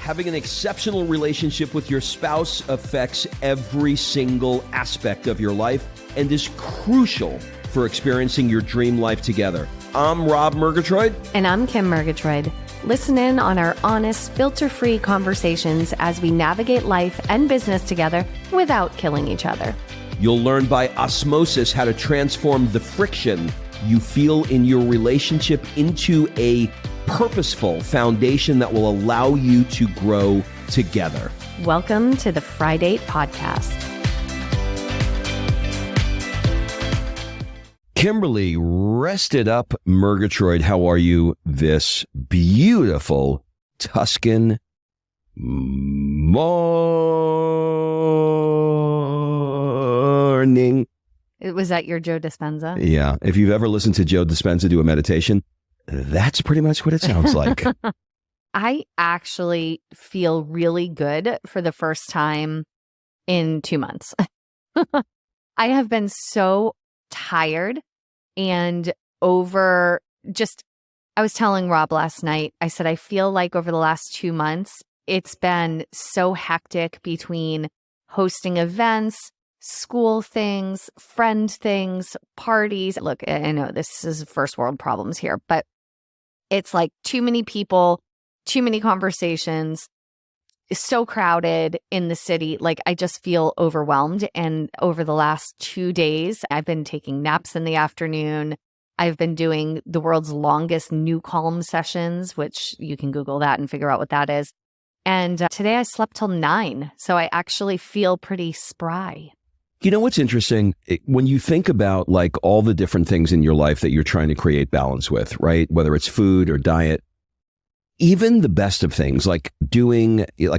Having an exceptional relationship with your spouse affects every single aspect of your life and is crucial for experiencing your dream life together. I'm Rob Murgatroyd. And I'm Kim Murgatroyd. Listen in on our honest, filter-free conversations as we navigate life and business together without killing each other. You'll learn by osmosis how to transform the friction you feel in your relationship into a purposeful foundation that will allow you to grow together. Welcome to the Friday Podcast. Kimberly, rested up Murgatroyd, how are you this beautiful Tuscan morning? Was that your Joe Dispenza? Yeah. If you've ever listened to Joe Dispenza do a meditation, that's pretty much what it sounds like. I actually feel really good for the first time in 2 months. I have been so tired and I was telling Rob last night, I said, I feel like over the last 2 months, it's been so hectic between hosting events, school things, friend things, parties. Look, I know this is first world problems here, but it's like too many people, too many conversations. It's so crowded in the city. Like I just feel overwhelmed. And over the last 2 days, I've been taking naps in the afternoon. I've been doing the world's longest new calm sessions, which you can Google that and figure out what that is. And today I slept till 9. So I actually feel pretty spry. You know what's interesting? When you think about like all the different things in your life that you're trying to create balance with, right? Whether it's food or diet, even the best of things like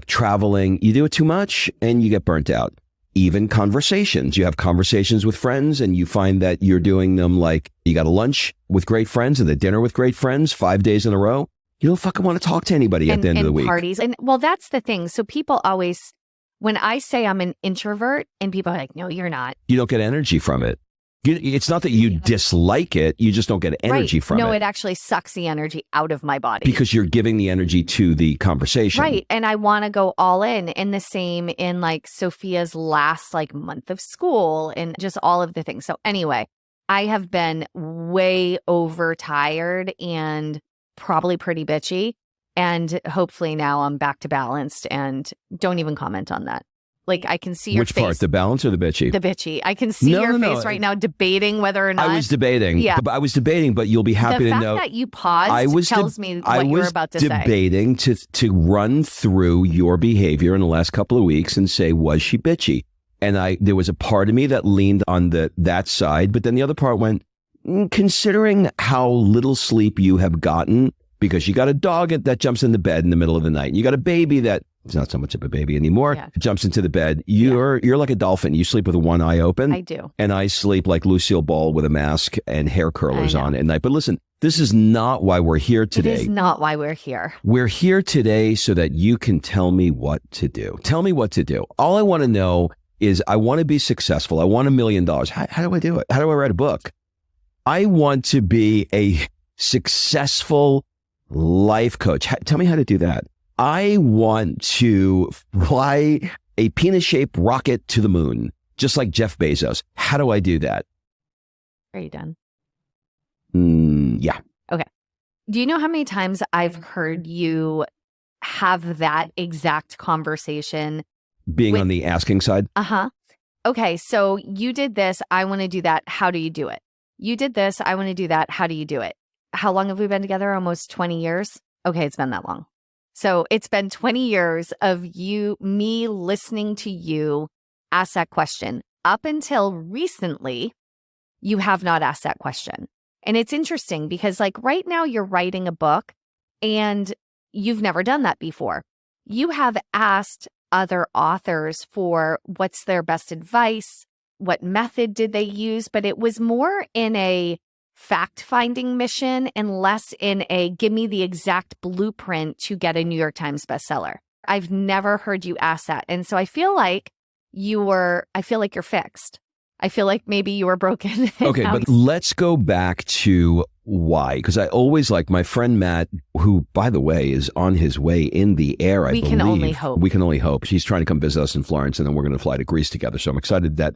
traveling, you do it too much and you get burnt out. Even conversations, you have conversations with friends and you find that you're doing them like you got a lunch with great friends and a dinner with great friends 5 days in a row. You don't fucking want to talk to anybody at the end of the week. Parties. And well, that's the thing. So people always, when I say I'm an introvert and people are like, no, you're not. You don't get energy from it. It's not that you dislike it. You just don't get energy from it. No, it actually sucks the energy out of my body. Because you're giving the energy to the conversation. Right. And I want to go all in. And the same in like Sophia's last like month of school and just all of the things. So anyway, I have been way overtired and probably pretty bitchy. And hopefully now I'm back to balanced and don't even comment on that. Like I can see your face. Which part, the balance or the bitchy? The bitchy. I can see your face right now debating whether or not. I was debating. Yeah. I was debating, but you'll be happy to know. The fact that you paused tells me what you were about to say. I was debating to run through your behavior in the last couple of weeks and say, was she bitchy? And there was a part of me that leaned on that side, but then the other part went, considering how little sleep you have gotten, because you got a dog that jumps in the bed in the middle of the night, and you got a baby that it's not so much of a baby anymore. Yeah. Jumps into the bed. You're like a dolphin. You sleep with one eye open. I do. And I sleep like Lucille Ball with a mask and hair curlers on at night. But listen, this is not why we're here today. It is not why we're here. We're here today so that you can tell me what to do. Tell me what to do. All I want to know is I want to be successful. I want $1 million. How do I do it? How do I write a book? I want to be a successful life coach. Tell me how to do that. I want to fly a penis-shaped rocket to the moon, just like Jeff Bezos. How do I do that? Are you done? Yeah. Okay. Do you know how many times I've heard you have that exact conversation? Being on the asking side? Uh-huh. Okay, so you did this. I want to do that. How do you do it? You did this. I want to do that. How do you do it? How long have we been together? Almost 20 years? Okay, it's been that long. So it's been 20 years of me listening to you ask that question. Up until recently, you have not asked that question. And it's interesting because like right now you're writing a book and you've never done that before. You have asked other authors for what's their best advice, what method did they use, but it was more in a fact-finding mission and less in a give me the exact blueprint to get a New York Times bestseller. I've never heard you ask that. And so I feel like you're fixed. I feel like maybe you were broken. Okay, but let's go back to why. Because I always like my friend Matt, who, by the way, is on his way in the air, I believe. We can only hope. We can only hope. She's trying to come visit us in Florence, and then we're going to fly to Greece together. So I'm excited that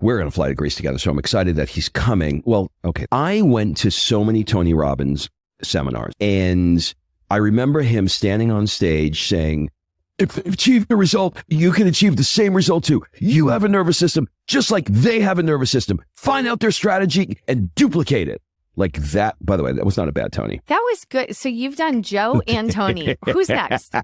we're going to fly to Greece together. So I'm excited that he's coming. Well, okay. I went to so many Tony Robbins seminars, and I remember him standing on stage saying, if they've achieved a result, you can achieve the same result too. You have a nervous system just like they have a nervous system. Find out their strategy and duplicate it. Like that. By the way, that was not a bad Tony. That was good. So you've done Joe and Tony. Who's next?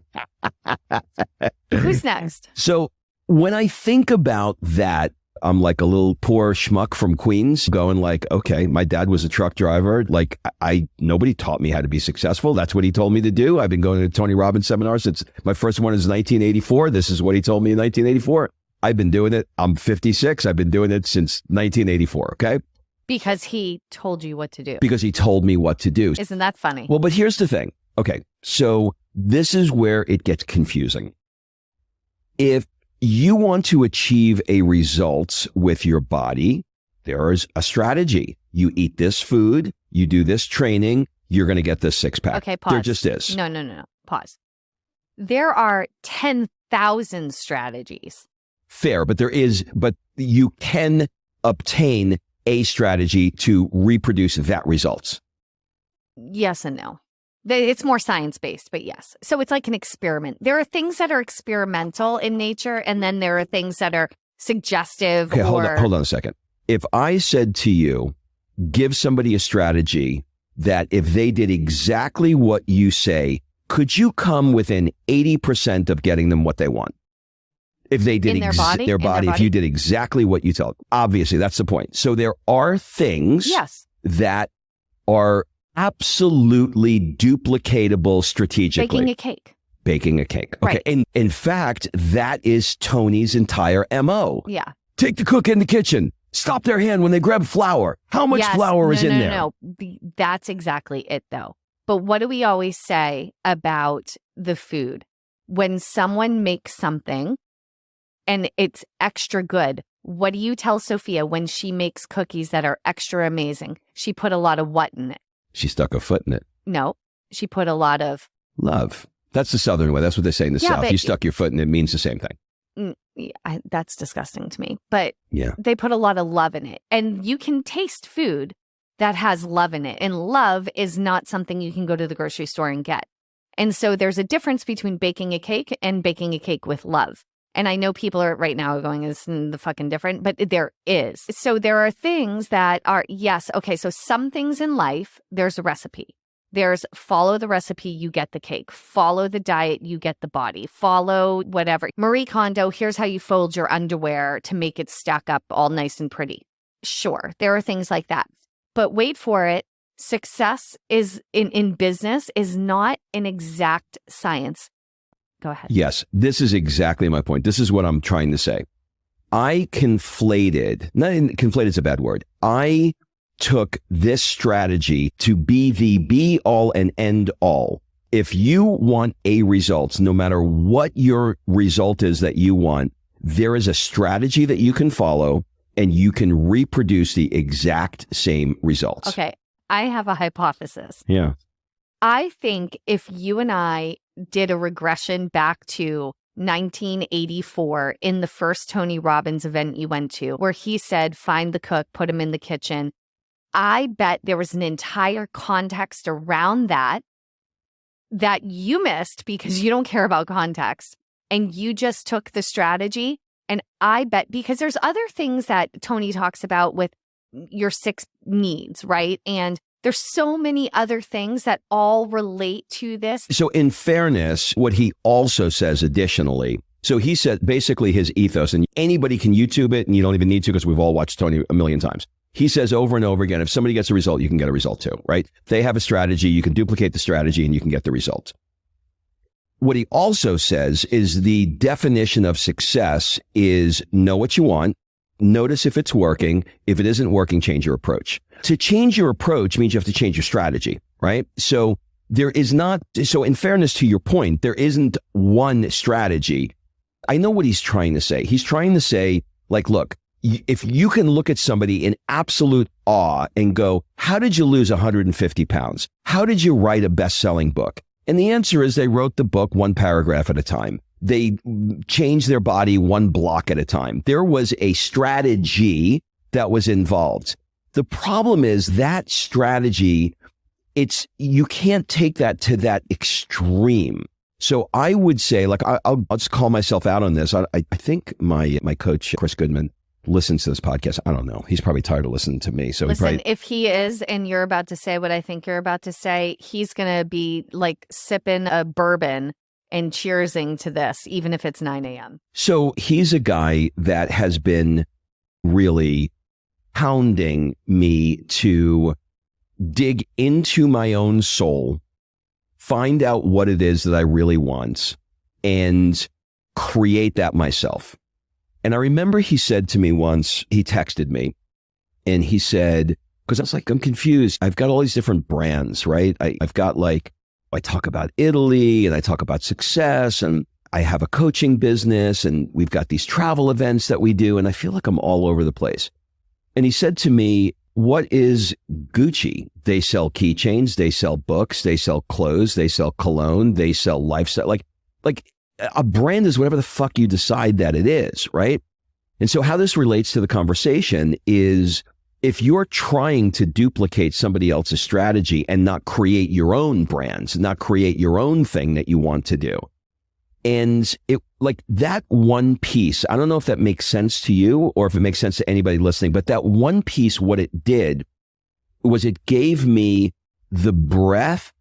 Who's next? So when I think about that, I'm like a little poor schmuck from Queens going like, okay, my dad was a truck driver. Like nobody taught me how to be successful. That's what he told me to do. I've been going to Tony Robbins seminars since my first one is 1984. This is what he told me in 1984. I've been doing it. I'm 56. I've been doing it since 1984. Okay. Because he told you what to do. Because he told me what to do. Isn't that funny? Well, but here's the thing. Okay. So this is where it gets confusing. If you want to achieve a result with your body, there is a strategy. You eat this food, you do this training, you're going to get this six pack. Okay, pause. There just is. No. Pause. There are 10,000 strategies. Fair, but you can obtain a strategy to reproduce that results. Yes and no. It's more science-based, but yes. So it's like an experiment. There are things that are experimental in nature, and then there are things that are suggestive. Okay, hold on a second. If I said to you, give somebody a strategy that if they did exactly what you say, could you come within 80% of getting them what they want? If they did their body, if you did exactly what you tell them. Obviously, that's the point. So there are things that are absolutely duplicatable strategically. Baking a cake. Okay. Right. In fact, that is Tony's entire MO. Yeah. Take the cook in the kitchen. Stop their hand when they grab flour. How much flour is in there? No. That's exactly it, though. But what do we always say about the food? When someone makes something and it's extra good, what do you tell Sophia when she makes cookies that are extra amazing? She put a lot of what in it? She stuck a foot in it. No, she put a lot of love. That's the Southern way. That's what they say in the South. You stuck your foot in it, means the same thing. That's disgusting to me. But yeah, they put a lot of love in it. And you can taste food that has love in it. And love is not something you can go to the grocery store and get. And so there's a difference between baking a cake and baking a cake with love. And I know people are right now going, isn't the fucking different? But there is. So there are things that are, yes, okay, so some things in life, there's a recipe. There's follow the recipe, you get the cake. Follow the diet, you get the body. Follow whatever. Marie Kondo, here's how you fold your underwear to make it stack up all nice and pretty. Sure, there are things like that. But wait for it. Success is in business is not an exact science. Go ahead. Yes, this is exactly my point. This is what I'm trying to say. Conflated is a bad word. I took this strategy to be the be all and end all. If you want a result, no matter what your result is that you want, there is a strategy that you can follow and you can reproduce the exact same results. Okay. I have a hypothesis. Yeah. I think if you and I did a regression back to 1984 in the first Tony Robbins event you went to, where he said, find the cook, put him in the kitchen. I bet there was an entire context around that you missed because you don't care about context. And you just took the strategy. And I bet because there's other things that Tony talks about with your 6 needs, right? And there's so many other things that all relate to this. So in fairness, what he also says additionally, so he said basically his ethos, and anybody can YouTube it and you don't even need to because we've all watched Tony a million times. He says over and over again, if somebody gets a result, you can get a result too, right? They have a strategy, you can duplicate the strategy and you can get the result. What he also says is the definition of success is know what you want, notice if it's working. If it isn't working, change your approach. To change your approach means you have to change your strategy, right? So in fairness to your point, there isn't one strategy. I know what he's trying to say. He's trying to say, like, look, if you can look at somebody in absolute awe and go, how did you lose 150 pounds? How did you write a best-selling book? And the answer is they wrote the book one paragraph at a time. They changed their body one block at a time. There was a strategy that was involved. The problem is that strategy, you can't take that to that extreme. So I would say, like, I'll just call myself out on this. I think my coach, Chris Goodman, listens to this podcast. I don't know. He's probably tired of listening to me. So listen, if he is, and you're about to say what I think you're about to say, he's going to be like sipping a bourbon and cheersing to this, even if it's 9 a.m. So he's a guy that has been really pounding me to dig into my own soul, find out what it is that I really want, and create that myself. And I remember he said to me once, he texted me, and he said, because I was like, I'm confused. I've got all these different brands, right? I've got like, I talk about Italy and I talk about success, and I have a coaching business, and we've got these travel events that we do, and I feel like I'm all over the place. And he said to me, what is Gucci? They sell keychains, they sell books, they sell clothes, they sell cologne, they sell lifestyle. Like a brand is whatever the fuck you decide that it is, right? And so how this relates to the conversation is, if you're trying to duplicate somebody else's strategy and not create your own brands, not create your own thing that you want to do, and it, like, that one piece, I don't know if that makes sense to you or if it makes sense to anybody listening, but that one piece, what it did was it gave me the breadth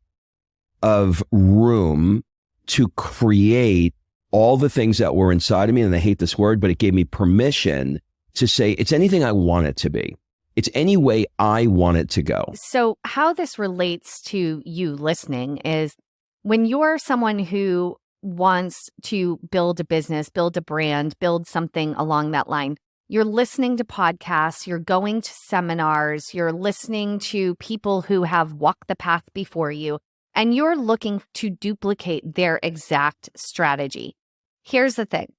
of room to create all the things that were inside of me. And I hate this word, but it gave me permission to say, it's anything I want it to be. It's any way I want it to go. So how this relates to you listening is, when you're someone who wants to build a business, build a brand, build something along that line, you're listening to podcasts, you're going to seminars, you're listening to people who have walked the path before you, and you're looking to duplicate their exact strategy. Here's the thing.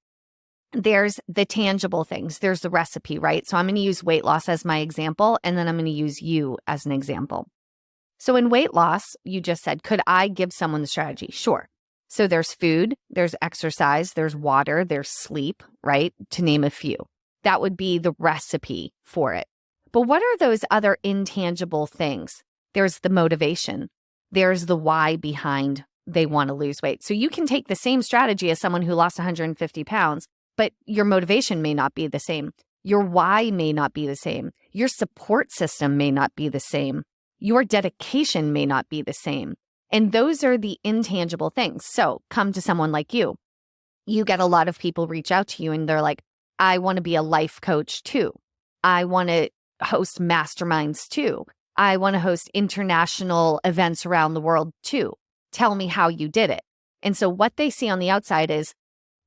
There's the tangible things. There's the recipe, right? So I'm going to use weight loss as my example, and then I'm going to use you as an example. So in weight loss, you just said, could I give someone the strategy? Sure. So there's food, there's exercise, there's water, there's sleep, right? To name a few. That would be the recipe for it. But what are those other intangible things? There's the motivation. There's the why behind they want to lose weight. So you can take the same strategy as someone who lost 150 pounds, but your motivation may not be the same. Your why may not be the same. Your support system may not be the same. Your dedication may not be the same. And those are the intangible things. So come to someone like you. You get a lot of people reach out to you and they're like, I want to be a life coach too. I want to host masterminds too. I want to host international events around the world too. Tell me how you did it. And so what they see on the outside is,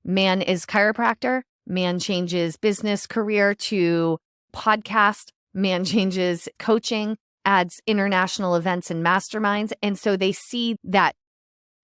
man is chiropractor, man changes business career to podcast, man changes coaching, adds international events and masterminds. And so they see that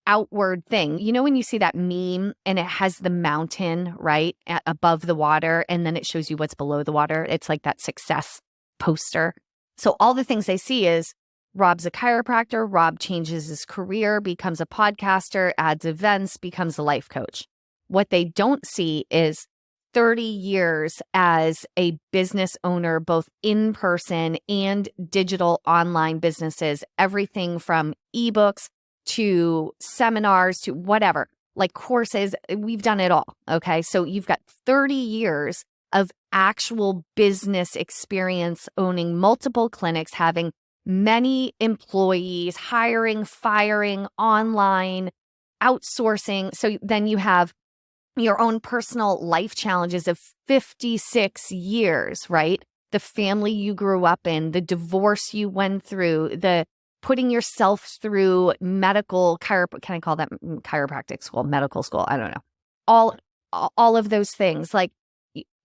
outward thing. You know, when you see that meme and it has the mountain, right, above the water, and then it shows you what's below the water. It's like that success poster. So all the things they see is, Rob's a chiropractor, Rob changes his career, becomes a podcaster, adds events, becomes a life coach. What they don't see is 30 years as a business owner, both in person and digital online businesses, everything from ebooks to seminars to whatever, like courses. We've done it all. Okay. So you've got 30 years of actual business experience, owning multiple clinics, having many employees, hiring, firing, online, outsourcing. So then you have your own personal life challenges of 56 years, right? The family you grew up in, the divorce you went through, the putting yourself through medical can I call that chiropractic school, medical school? I don't know. All of those things, like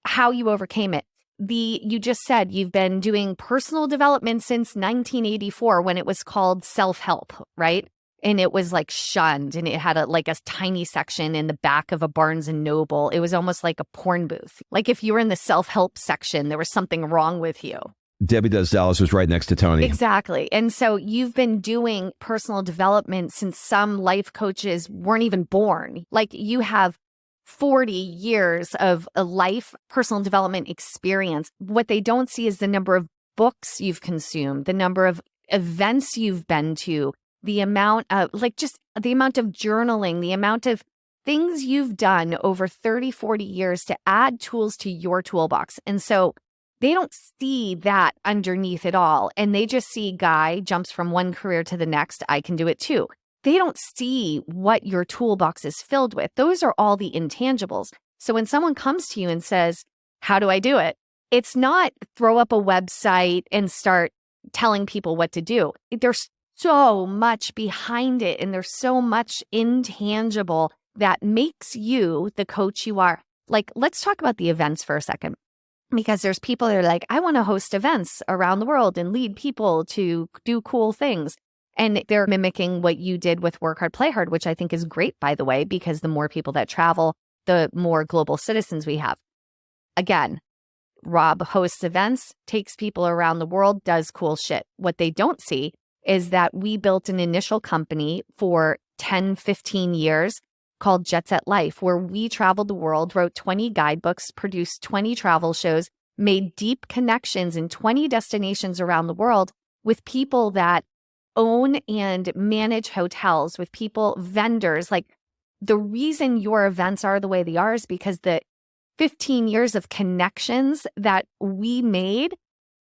how you overcame it. You just said you've been doing personal development since 1984 when it was called self-help, right? and it was like shunned, and it had a tiny section in the back of a Barnes and Noble. It was almost like a porn booth. Like if you were in the self-help section, there was something wrong with you. Debbie Does Dallas was right next to Tony. Exactly. And so you've been doing personal development since some life coaches weren't even born. Like you have 40 years of a life personal development experience. What they don't see is the number of books you've consumed, the number of events you've been to, the amount of the amount of journaling, the amount of things you've done over 30, 40 years to add tools to your toolbox. And so they don't see that underneath it all. And they just see guy jumps from one career to the next. I can do it too. They don't see what your toolbox is filled with. Those are all the intangibles. So when someone comes to you and says, how do I do it? It's not throw up a website and start telling people what to do. There's so much behind it, and there's so much intangible that makes you the coach you are. Like, let's talk about the events for a second, because there's people that are like, I want to host events around the world and lead people to do cool things. And they're mimicking what you did with Work Hard, Play Hard, which I think is great, by the way, because the more people that travel, the more global citizens we have. Again, Rob hosts events, takes people around the world, does cool shit. What they don't see is that we built an initial company for 10, 15 years called Jet Set Life, where we traveled the world, wrote 20 guidebooks, produced 20 travel shows, made deep connections in 20 destinations around the world with people that own and manage hotels, with people, vendors. Like, the reason your events are the way they are is because the 15 years of connections that we made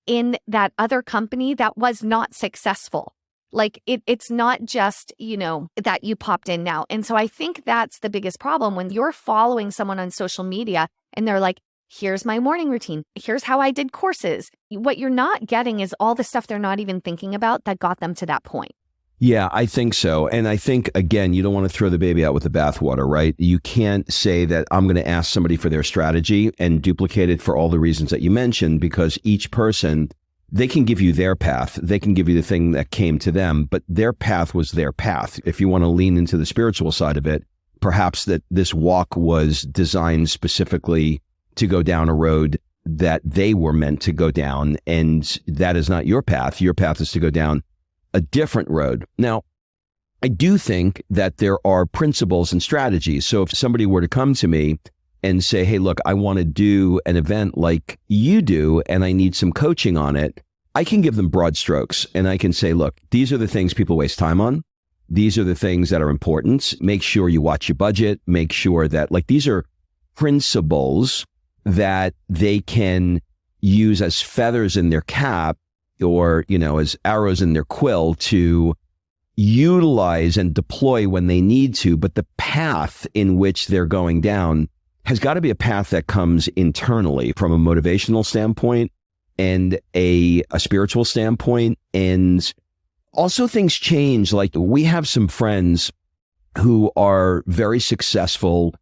in that other company that was not successful. Like it's not just, that you popped in now. And so I think that's the biggest problem when you're following someone on social media and they're like, here's my morning routine. Here's how I did courses. What you're not getting is all the stuff they're not even thinking about that got them to that point. Yeah, I think so. And I think, again, you don't want to throw the baby out with the bathwater, right? You can't say that I'm going to ask somebody for their strategy and duplicate it for all the reasons that you mentioned, because each person, they can give you their path. They can give you the thing that came to them, but their path was their path. If you want to lean into the spiritual side of it, perhaps that this walk was designed specifically to go down a road that they were meant to go down. And that is not your path. Your path is to go down a different road. Now, I do think that there are principles and strategies. So if somebody were to come to me and say, hey, look, I want to do an event like you do, and I need some coaching on it, I can give them broad strokes. And I can say, look, these are the things people waste time on. These are the things that are important. Make sure you watch your budget. Make sure that, like, these are principles that they can use as feathers in their cap, or, as arrows in their quill to utilize and deploy when they need to. But the path in which they're going down has got to be a path that comes internally from a motivational standpoint and a spiritual standpoint. And also things change. Like, we have some friends who are very successful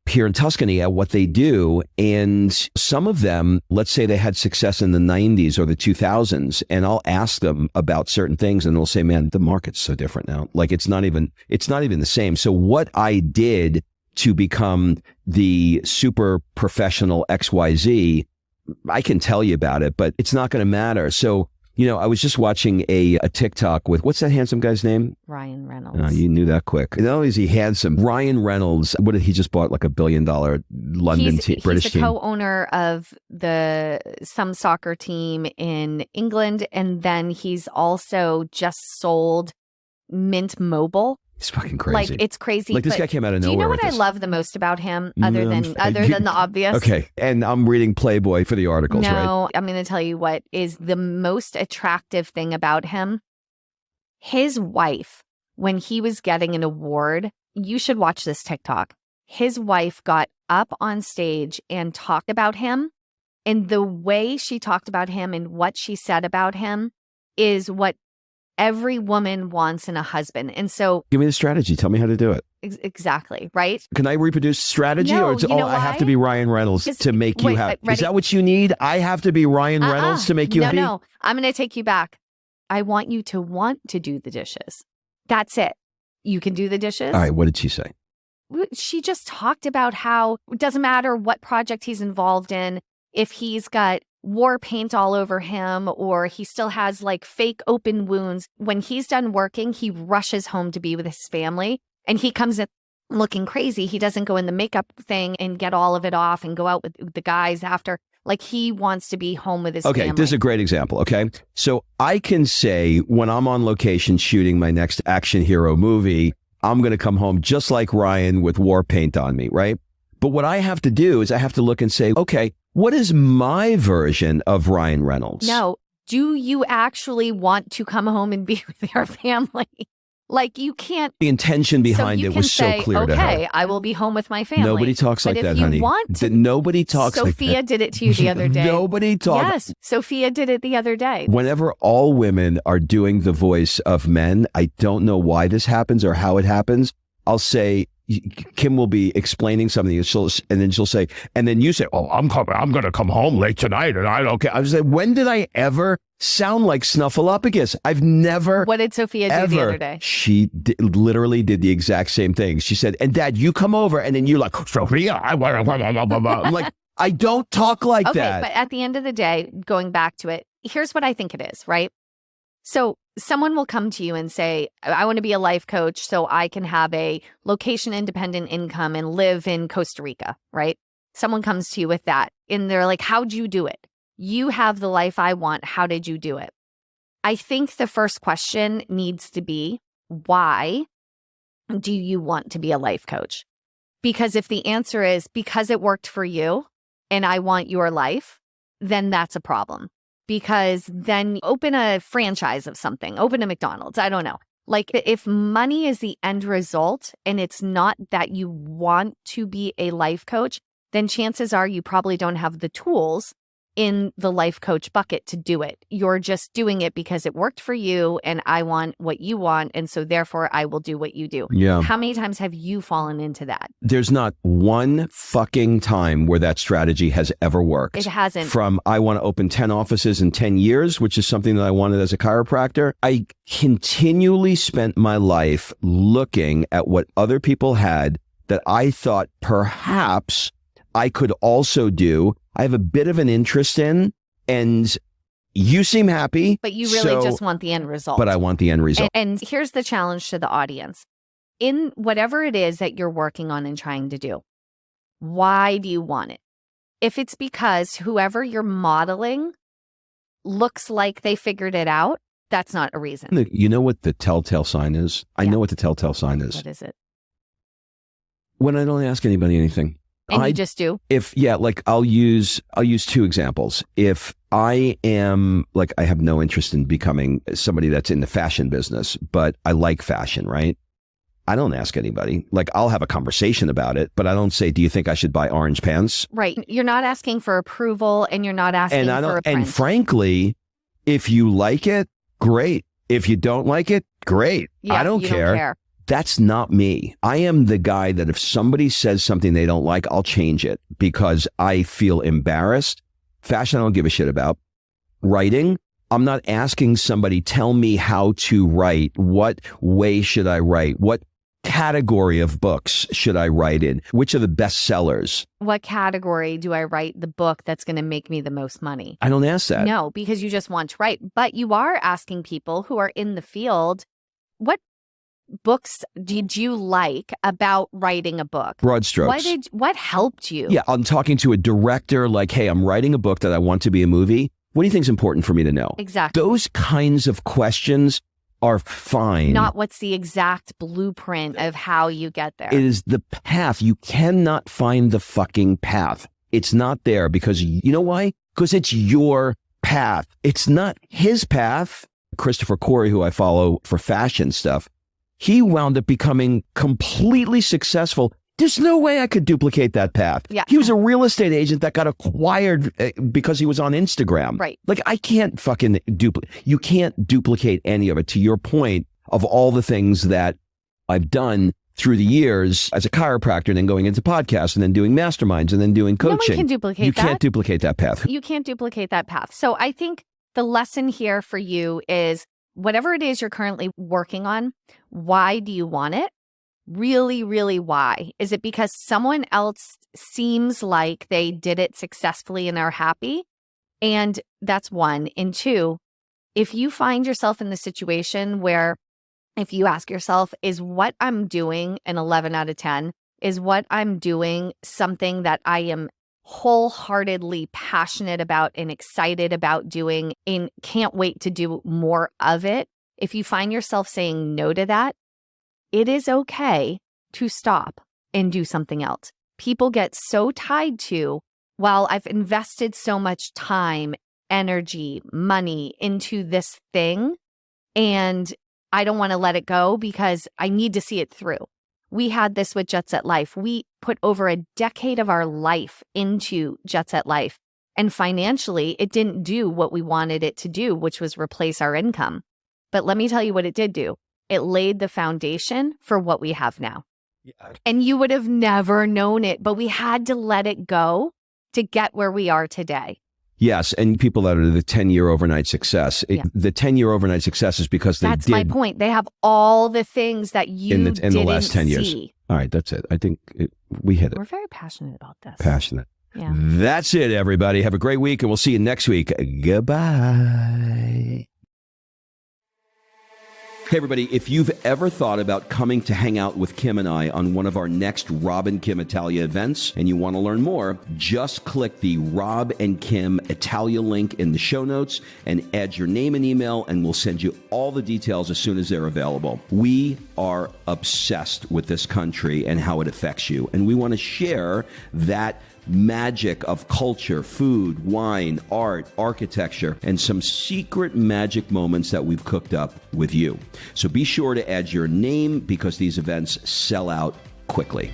here in Tuscany at what they do. And some of them, let's say they had success in the 90s or the 2000s, and I'll ask them about certain things and they'll say, man, the market's so different now. Like, it's not even the same. So what I did to become the super professional XYZ, I can tell you about it, but it's not going to matter. So, I was just watching a TikTok with, what's that handsome guy's name? Ryan Reynolds. You knew that quick. Not only is he handsome, Ryan Reynolds, what did he just bought, like $1 billion London team, British team? He's the co-owner of some soccer team in England. And then he's also just sold Mint Mobile. It's fucking crazy. Like, it's crazy. Like, this guy came out of nowhere. Do you know what I love the most about him, other than the obvious? Okay. And I'm reading Playboy for the articles, right? No, I'm going to tell you what is the most attractive thing about him. His wife, when he was getting an award, you should watch this TikTok. His wife got up on stage and talked about him. And the way she talked about him and what she said about him is what every woman wants in a husband. And so, give me the strategy. Tell me how to do it. Exactly. Right. Can I reproduce strategy, no, or it's I have to be Ryan Reynolds to make you happy? Is that what you need? I have to be Ryan Reynolds to make you happy? No, I'm going to take you back. I want you to want to do the dishes. That's it. You can do the dishes. All right, what did she say? She just talked about how it doesn't matter what project he's involved in, if he's got war paint all over him or he still has like fake open wounds. When he's done working, he rushes home to be with his family and he comes in looking crazy. He doesn't go in the makeup thing and get all of it off and go out with the guys after. Like he wants to be home with his family. Okay, this is a great example, okay? So I can say when I'm on location shooting my next action hero movie, I'm going to come home just like Ryan with war paint on me, right? But what I have to do is I have to look and say, okay, what is my version of Ryan Reynolds? No. Do you actually want to come home and be with your family? Like you can't. The intention behind it was so clear to her. Okay, I will be home with my family. Nobody talks like that, honey. Nobody talks like that. Sophia did it to you the other day. Nobody talks. Yes, Sophia did it the other day. Whenever all women are doing the voice of men, I don't know why this happens or how it happens. I'll say, Kim will be explaining something and then she'll say, and then you say, oh, I'm going to come home late tonight and I don't care. I was like, when did I ever sound like Snuffleupagus? I've never. What did Sophia do the other day? She literally did the exact same thing. She said, and Dad, you come over and then you're like, Sophia, I'm like, I don't talk like that. Okay, but at the end of the day, going back to it, here's what I think it is, right? So someone will come to you and say, I want to be a life coach so I can have a location independent income and live in Costa Rica, right? Someone comes to you with that and they're like, how'd you do it? You have the life I want. How did you do it? I think the first question needs to be, why do you want to be a life coach? Because if the answer is because it worked for you and I want your life, then that's a problem. Because then open a franchise of something, open a McDonald's, I don't know. Like if money is the end result and it's not that you want to be a life coach, then chances are you probably don't have the tools in the life coach bucket to do it. You're just doing it because it worked for you and I want what you want. And so therefore I will do what you do. Yeah. How many times have you fallen into that? There's not one fucking time where that strategy has ever worked. It hasn't. From I want to open 10 offices in 10 years, which is something that I wanted as a chiropractor. I continually spent my life looking at what other people had that I thought perhaps I could also do. I have a bit of an interest in, and you seem happy. But you really just want the end result. But I want the end result. And here's the challenge to the audience. In whatever it is that you're working on and trying to do, why do you want it? If it's because whoever you're modeling looks like they figured it out, that's not a reason. You know what the telltale sign is? I know what the telltale sign is. What is it? When I don't ask anybody anything. And you just do? Like I'll use two examples. If I am like, I have no interest in becoming somebody that's in the fashion business, but I like fashion, right? I don't ask anybody. Like I'll have a conversation about it, but I don't say, do you think I should buy orange pants? Right. You're not asking for approval and you're not asking for a print. And frankly, if you like it, great. If you don't like it, great. Yeah, I don't care. That's not me. I am the guy that if somebody says something they don't like, I'll change it because I feel embarrassed. Fashion, I don't give a shit about. Writing, I'm not asking somebody, tell me how to write. What way should I write? What category of books should I write in? Which are the best sellers? What category do I write the book that's going to make me the most money? I don't ask that. No, because you just want to write. But you are asking people who are in the field, what books did you like about writing a book? Broad strokes. What helped you? Yeah, I'm talking to a director like, hey, I'm writing a book that I want to be a movie. What do you think is important for me to know? Exactly. Those kinds of questions are fine. Not what's the exact blueprint of how you get there. It is the path. You cannot find the fucking path. It's not there because you know why? Because it's your path. It's not his path. Christopher Corey, who I follow for fashion stuff, he wound up becoming completely successful. There's no way I could duplicate that path. Yeah. He was a real estate agent that got acquired because he was on Instagram. Right. Like I can't fucking duplicate. You can't duplicate any of it. To your point of all the things that I've done through the years as a chiropractor and then going into podcasts and then doing masterminds and then doing coaching. No one can duplicate that. You can't duplicate that path. You can't duplicate that path. So I think the lesson here for you is whatever it is you're currently working on, why do you want it? Really, really why? Is it because someone else seems like they did it successfully and are happy? And that's one. And two, if you find yourself in the situation where if you ask yourself, is what I'm doing an 11 out of 10? Is what I'm doing something that I am wholeheartedly passionate about and excited about doing and can't wait to do more of it? If you find yourself saying no to that, it is okay to stop and do something else. People get so tied to, well, I've invested so much time, energy, money into this thing, and I don't want to let it go because I need to see it through. We had this with Jet Set Life. We put over a decade of our life into Jet Set Life. And financially, it didn't do what we wanted it to do, which was replace our income. But let me tell you what it did do. It laid the foundation for what we have now. Yeah. And you would have never known it, but we had to let it go to get where we are today. Yes, and people that are the 10-year overnight success, the 10-year overnight success is because that's my point. They have all the things that you in didn't the last 10 years. See. All right, that's it. I think we hit it. We're very passionate about this. Passionate. Yeah. That's it, everybody. Have a great week, and we'll see you next week. Goodbye. Hey, everybody, if you've ever thought about coming to hang out with Kim and I on one of our next Rob and Kim Italia events and you want to learn more, just click the Rob and Kim Italia link in the show notes and add your name and email, and we'll send you all the details as soon as they're available. We are obsessed with this country and how it affects you, and we want to share that magic of culture, food, wine, art, architecture, and some secret magic moments that we've cooked up with you. So be sure to add your name because these events sell out quickly.